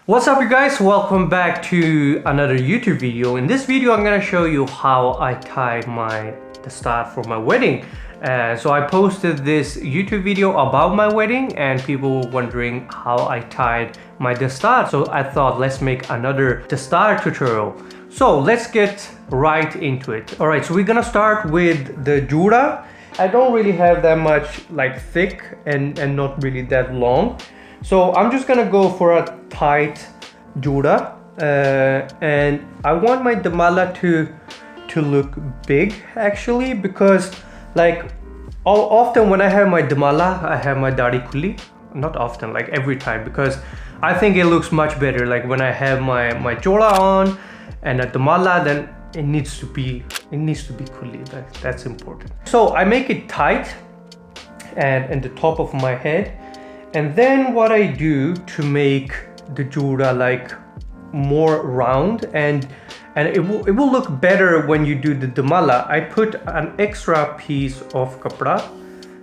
What's up you guys, welcome back to another YouTube video. In this video I'm gonna show you how I tied my Dastaar for my wedding. So I posted this YouTube video about my wedding and people were wondering how I tied my Dastaar. So I thought let's make another Dastaar tutorial. So let's get right into it. Alright, so we're gonna start with the jura. I don't really have that much like thick and not really that long. So I'm just gonna go for a tight jura and I want my dumalla to look big actually, because like often when I have my dumalla I have my dari kulli, not often, like every time, because I think it looks much better like when I have my jura on and a dumalla, then it needs to be kulli. That's important. So I make it tight and the top of my head. And then what I do to make the jura like more round and it will look better when you do the dumalla, I put an extra piece of kapra,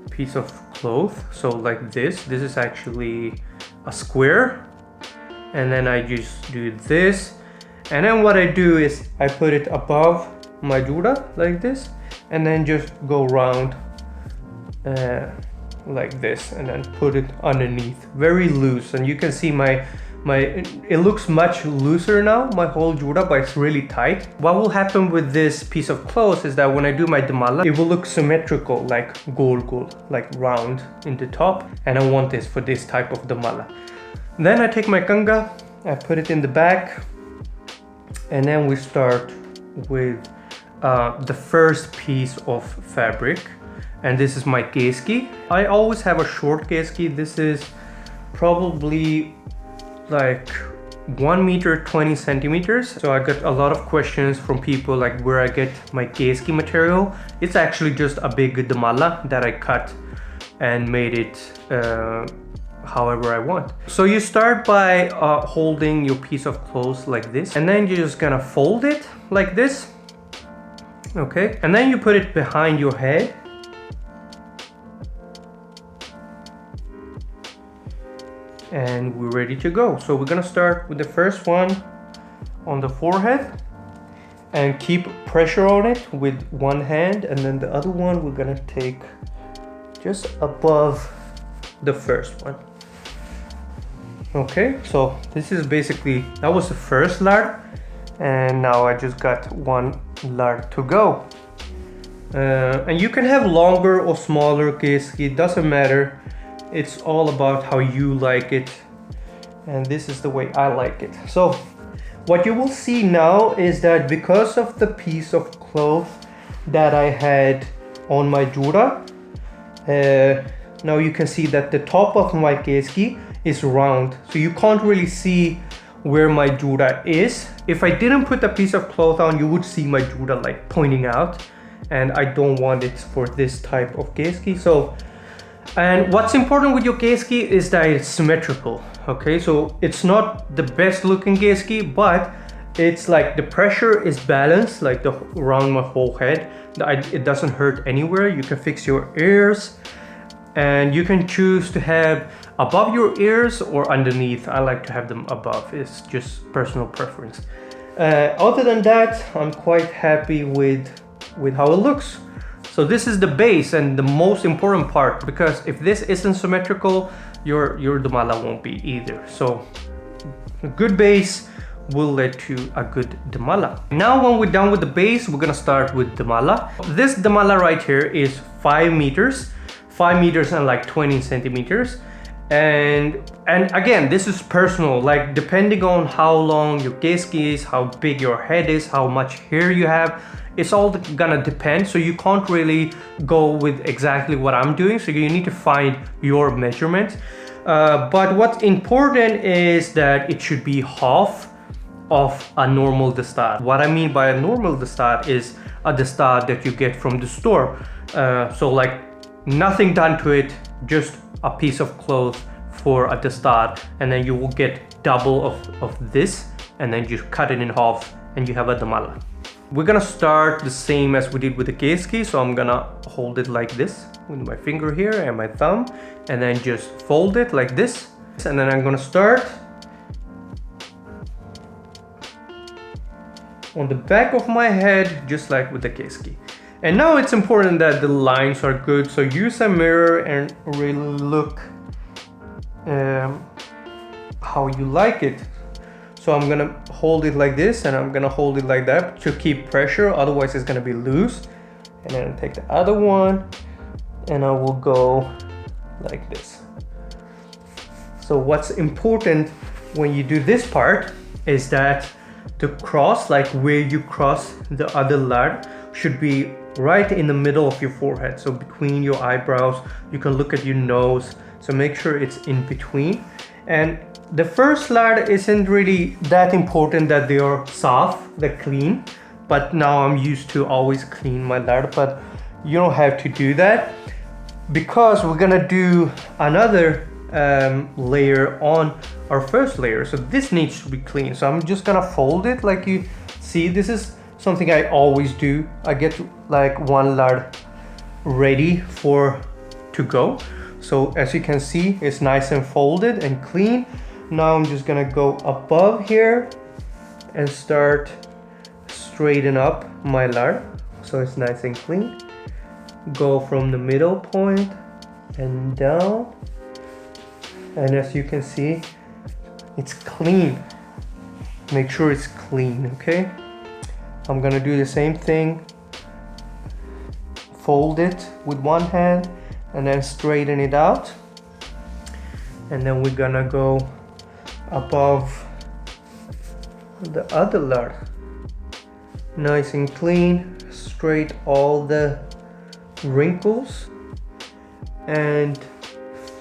piece of cloth. So like this is actually a square, and then I just do this, and then what I do is I put it above my jura like this, and then just go round like this, and then put it underneath, very loose. And you can see it looks much looser now, my whole jura, but it's really tight. What will happen with this piece of cloth is that when I do my dumalla, it will look symmetrical, like goal, like round in the top, and I want this for this type of dumalla. Then I take my kanga, I put it in the back, and then we start with the first piece of fabric. And this is my keski. I always have a short keski. This is probably like 1 meter 20 centimeters. So I got a lot of questions from people like where I get my keski material. It's actually just a big dumalla that I cut and made it however I want. So you start by holding your piece of cloth like this, and then you're just gonna fold it like this. Okay, and then you put it behind your head. And we're ready to go. So we're gonna start with the first one on the forehead and keep pressure on it with one hand, and then the other one we're gonna take just above the first one. Okay, so this is basically, that was the first lard, and now I just got one lard to go. And you can have longer or smaller keski, it doesn't matter. It's all about how you like it, and this is the way I like it. So what you will see now is that because of the piece of cloth that I had on my jura, now you can see that the top of my keski is round, so you can't really see where my jura is. If I didn't put a piece of cloth on, you would see my jura like pointing out, and I don't want it for this type of keski. So, and what's important with your keski is that it's symmetrical. Okay, so it's not the best looking keski, but it's like the pressure is balanced, like around my whole head. It doesn't hurt anywhere. You can fix your ears, and you can choose to have above your ears or underneath. I like to have them above. It's just personal preference. Other than that, I'm quite happy with how it looks. So this is the base and the most important part, because if this isn't symmetrical, your dumalla won't be either. So a good base will lead to a good dumalla. Now when we're done with the base, we're gonna start with dumalla. This dumalla right here is 5 meters and like 20 centimeters. And again, this is personal, like depending on how long your keski is, how big your head is, how much hair you have, it's all gonna depend. So you can't really go with exactly what I'm doing, so you need to find your measurement. But what's important is that it should be half of a normal Dastaar. What I mean by a normal Dastaar is a Dastaar that you get from the store. So like nothing done to it, just a piece of cloth for a Dastaar, and then you will get double of this, and then you cut it in half and you have a dumalla. We're gonna start the same as we did with the keski. So I'm gonna hold it like this with my finger here and my thumb, and then just fold it like this. And then I'm gonna start on the back of my head, just like with the keski. And now it's important that the lines are good, so use a mirror and really look how you like it. So I'm gonna hold it like this, and I'm gonna hold it like that to keep pressure, otherwise it's gonna be loose. And then take the other one, and I will go like this. So what's important when you do this part is that the cross, like where you cross the other lard, should be right in the middle of your forehead. So between your eyebrows, you can look at your nose. So make sure it's in between. And the first lard isn't really that important that they are soft, they're clean. But now I'm used to always clean my lard, but you don't have to do that because we're gonna do another layer on our first layer. So this needs to be clean. So I'm just gonna fold it like you see. This is something I always do. I get like one lard ready to go. So as you can see, it's nice and folded and clean. Now I'm just gonna go above here and start straighten up my lard so it's nice and clean. Go from the middle point and down, and as you can see, it's clean. Make sure it's clean, okay? I'm gonna do the same thing. Fold it with one hand and then straighten it out, and then we're gonna go above the other lard. Nice and clean, straight all the wrinkles, and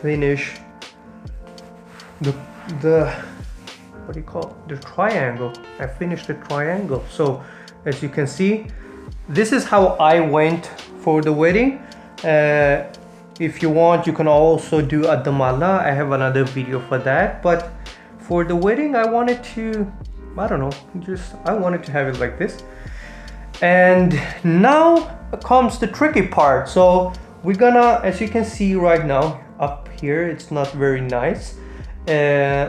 finish the what do you call it? The triangle. I finished the triangle. So as you can see, this is how I went for the wedding. If you want, you can also do a dumalla. I have another video for that, but for the wedding I wanted to, I don't know, I wanted to have it like this. And now comes the tricky part. So we're gonna, as you can see right now up here, it's not very nice.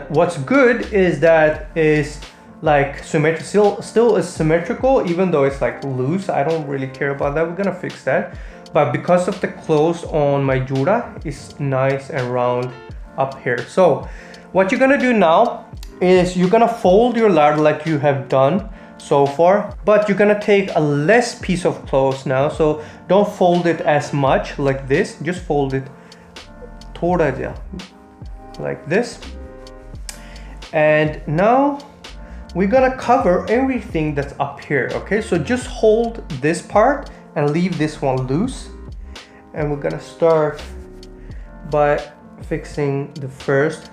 What's good is that is like still is symmetrical, even though it's like loose. I don't really care about that. We're gonna fix that. But because of the clothes on my jura, it's nice and round up here. So what you're gonna do now is you're gonna fold your lard like you have done so far, but you're gonna take a less piece of clothes now. So don't fold it as much like this, just fold it like this. And now we're gonna cover everything that's up here, okay? So just hold this part and leave this one loose. And we're gonna start by fixing the first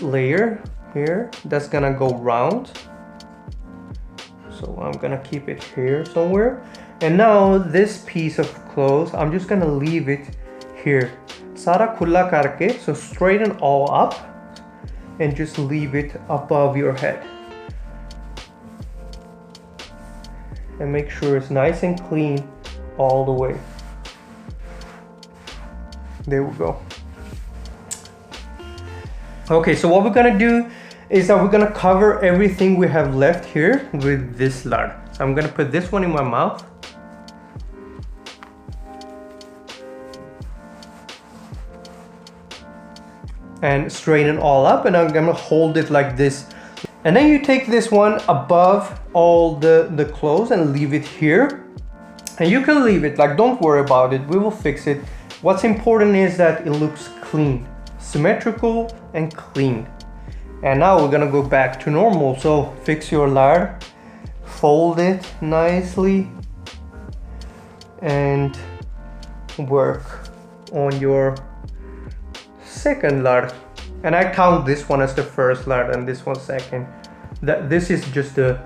layer here. That's gonna go round. So I'm gonna keep it here somewhere. And now this piece of clothes, I'm just gonna leave it here. Sara khulla karke, so straighten all up and just leave it above your head. And make sure it's nice and clean all the way. There we go. Okay, so what we're gonna do is that we're gonna cover everything we have left here with this lard. So I'm gonna put this one in my mouth. And straighten all up, and I'm gonna hold it like this. And then you take this one above all the clothes and leave it here. And you can leave it, like, don't worry about it, we will fix it. What's important is that it looks clean, symmetrical and clean. And now we're gonna go back to normal. So fix your lard, fold it nicely, and work on your second lard. And I count this one as the first lard and this one second. This is just the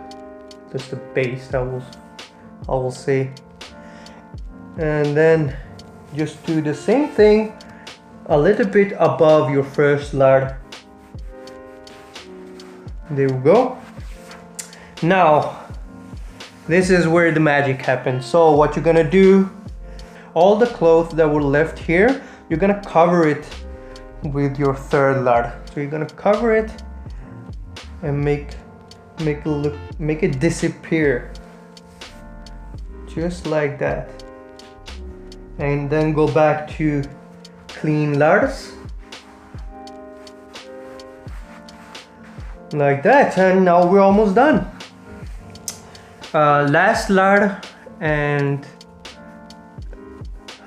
base, I will say. And then just do the same thing a little bit above your first lard. There we go. Now this is where the magic happens. So what you're gonna do, all the clothes that were left here, you're gonna cover it with your third lard. So you're gonna cover it and make make it disappear. Just like that. And then go back to clean lards. Like that, and now we're almost done. Last lard, and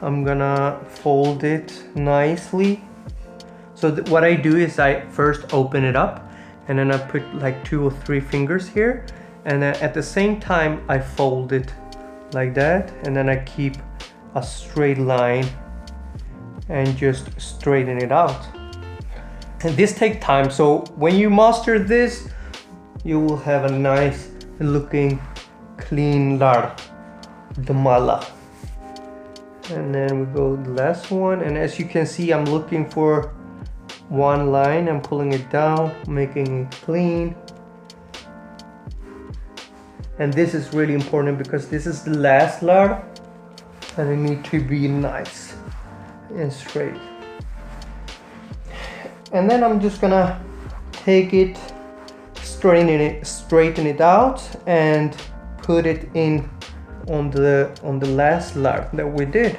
I'm gonna fold it nicely. So what I do is I first open it up, and then I put like 2 or 3 fingers here, and then at the same time I fold it like that, and then I keep a straight line and just straighten it out. And this takes time, so when you master this, you will have a nice looking clean lard, dumalla. And then we go the last one, and as you can see, I'm looking for one line. I'm pulling it down, making it clean. And this is really important because this is the last lard, and it needs to be nice and straight. And then I'm just gonna take it, straighten it out, and put it in on the last lard that we did.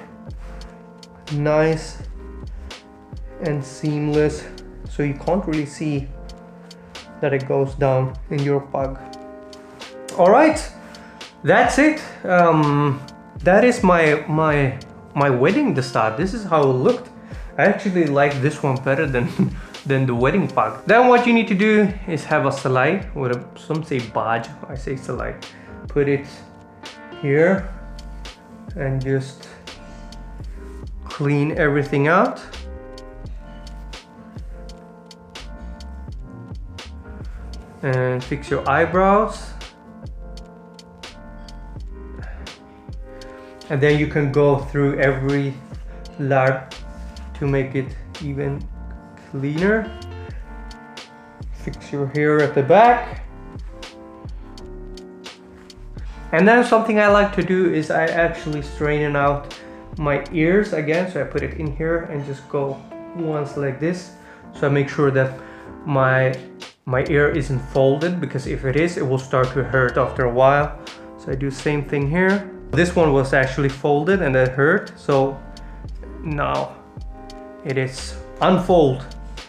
Nice and seamless, so you can't really see that it goes down in your pug. All right, that's it. That is my wedding Dastaar. This is how it looked. I actually like this one better than the wedding pug. Then what you need to do is have a salai, or some say baj, I say salai. Put it here and just clean everything out. And fix your eyebrows. And then you can go through every lard to make it even cleaner. Fix your hair at the back. And then something I like to do is I actually straighten out my ears again. So I put it in here and just go once like this. So I make sure that my ear isn't folded, because if it is, it will start to hurt after a while. So I do the same thing here. This one was actually folded and it hurt. So now it is unfold.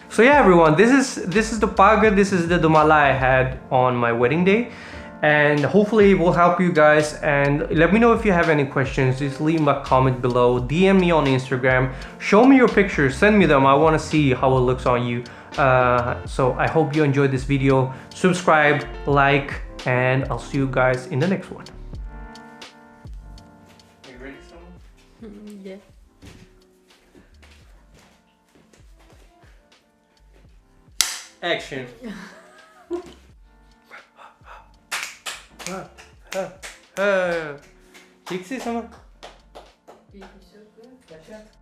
So yeah, everyone, this is the paga, this is the dumalla I had on my wedding day, and hopefully it will help you guys. And let me know if you have any questions. Just leave a comment below, DM me on Instagram, show me your pictures, send me them. I want to see how it looks on you. So I hope you enjoyed this video. Subscribe, like, and I'll see you guys in the next one. Are you ready, Selma? Yeah. Action. Keksi, Selma. Wie is zo goed?